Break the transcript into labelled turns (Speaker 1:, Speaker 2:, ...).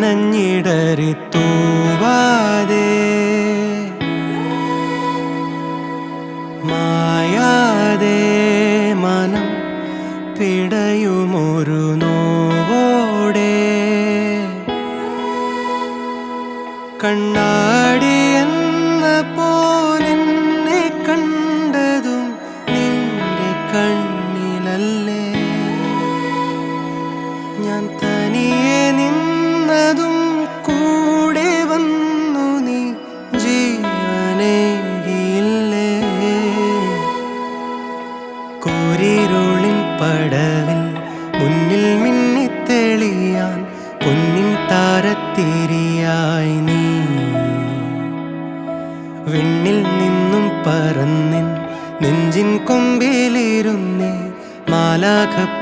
Speaker 1: നനഞ്ഞിടറി തൂവാതെ മായാതെ മനം പിടയുമൊരു നോവോടെ കണ്ണാടി എന്ന പോലെന്നെ കണ്ടതും നിന്റെ കണ്ണിലല്ലേ ഞാൻ തനിയെ നിന്നതും കൂടെ വന്നു നീ ജീവനേകിയില്ലേ കൂരിരുളിൻ പടവിൽ മുന്നിൽ മിന്നിത്തെളിയാൻ പൊന്നിൻ താരത്തിരിയായി നീ വിണ്ണിൽ നിന്നും പറന്നിൻ നെഞ്ചിൻ കൊമ്പിലിരുന്നേ മാലാഖപ്പൂവിതളി